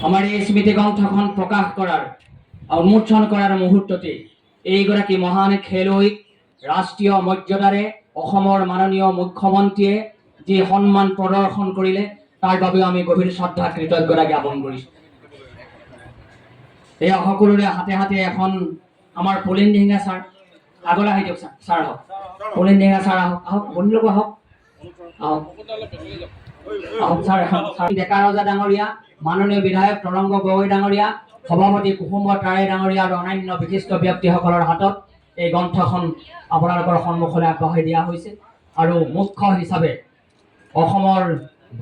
আমাৰ এই স্মৃতি গ্ৰন্থখন প্ৰকাশ কৰাৰ উন্মোচন কৰাৰ মুহূৰ্ততে এইগৰাকী মহান খেলুৱৈক ৰাষ্ট্ৰীয় মৰ্যাদাৰে অসমৰ মাননীয় মুখ্যমন্ত্ৰীয়ে যি সন্মান প্ৰদৰ্শন কৰিলে তাৰ বাবে আমি গভীৰ শ্ৰদ্ধা কৃতজ্ঞতা জ্ঞাপন কৰিছোঁ। এয়া সকলোৰে হাতে হাতে এখন আমাৰ পুলিন দিহিঙীয়া ছাৰ আগলৈ আহি দিয়ক ছাৰ আহক, পুলিন দিহিঙীয়া ছাৰ আহক, আহক বন্ধুলোক আহক, আহক আহক ছাৰ ছাৰ ডেকা ৰজা ডাঙৰীয়া, মাননীয় বিধায়ক তৰংগ গগৈ ডাঙৰীয়া, সভাপতি কুসুম তাৰে ডাঙৰীয়া আৰু অন্যান্য বিশিষ্ট ব্যক্তিসকলৰ হাতত এই গ্ৰন্থখন আপোনালোকৰ সন্মুখলৈ আগবঢ়াই দিয়া হৈছে। আৰু মুখ্য হিচাপে অসমৰ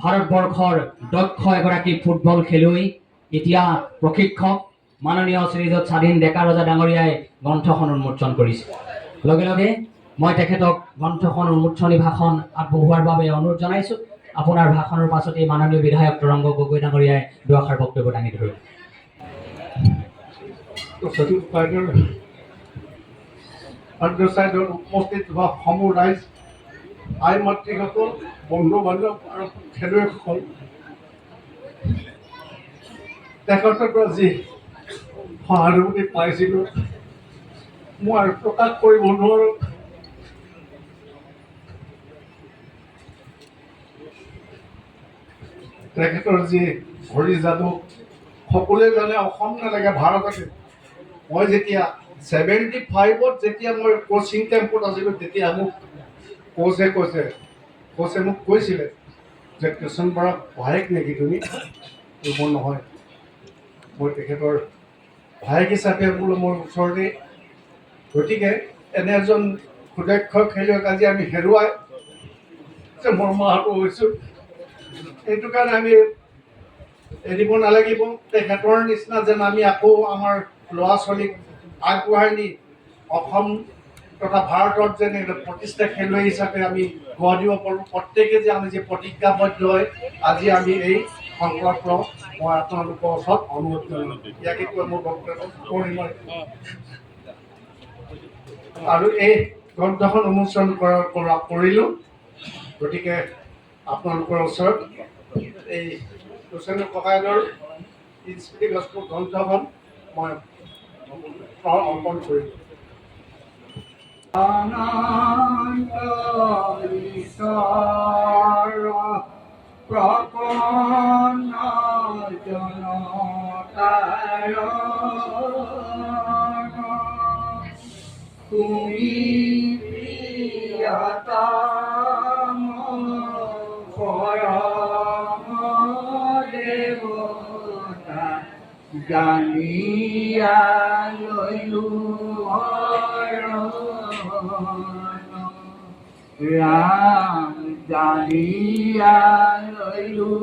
ভাৰতবৰ্ষৰ দক্ষ এগৰাকী ফুটবল খেলুৱৈ, এতিয়া প্ৰশিক্ষক মাননীয় শ্ৰীযুত স্বাধীন ডেকা ৰজা ডাঙৰীয়াই গ্ৰন্থখন উন্মোচন কৰিছে। লগে লগে মই তেখেতক গ্ৰন্থখন উন্মোচনী ভাষণ আগবঢ়োৱাৰ বাবে অনুৰোধ জনাইছোঁ। আপোনাৰ ভাষণৰ পাছতেই মাননীয় বিধায়ক তৰংগ গগৈ ডাঙৰীয়াই দুআষাৰ বক্তব্য দাঙি ধৰিব। উপস্থিত হোৱা সমূহ ৰাইজ, আই মাতৃসকল, বন্ধু বান্ধৱ আৰু খেলুৱৈসকল, তেখেতৰ পৰা যি সহানুভূতি পাইছিলোঁ মই আৰু প্ৰকাশ কৰিব নোৱাৰোঁ। তেখেতৰ যি ভৰি যাদু সকলোৱে জানে, অসম নালাগে ভাৰততে। মই যেতিয়া 75ত যেতিয়া মই কোচিং কেম্পত আছিলোঁ তেতিয়া মোক কোচে মোক কৈছিলে যে কৃষ্ণ বৰাক ভায়েক নেকি তুমি? মোৰ নহয়, মই তেখেতৰ ভায়েক হিচাপে বোলো মোৰ ওচৰতে। গতিকে এনে এজন সুদক্ষ খেলুৱৈক আজি আমি হেৰুৱাই যে মোৰ মাহটো হৈছোঁ, সেইটো কাৰণে আমি এৰিব নালাগিব। তেখেতৰ নিচিনা যেন আমি আকৌ আমাৰ ল'ৰা ছোৱালীক আগবঢ়াই নি অসম তথা ভাৰতত যেন প্ৰতিষ্ঠা খেলুৱৈ হিচাপে আমি গঢ় দিব পাৰোঁ। প্ৰত্যেকে যে আমি যে প্ৰতিজ্ঞাবদ্ধ হয় আজি আমি এই সংকল্প মই আপোনালোকৰ ওচৰত অনুৰোধ কৰিলোঁ। ইয়াকে কৈ মোৰ বক্তব্য আৰু এই গ্ৰন্থখন উন্মোচন কৰিলোঁ। গতিকে আপোনালোকৰ ওচৰত এই হুছেইন ককাইদেউৰ স্মৃতি গ্ৰন্থখন মই অৰ্পণ কৰিলোঁ। তুমি প্ৰিয়তম পৰম দেৱতা জানিয়া ললো ৰাম, জানিয়া ললো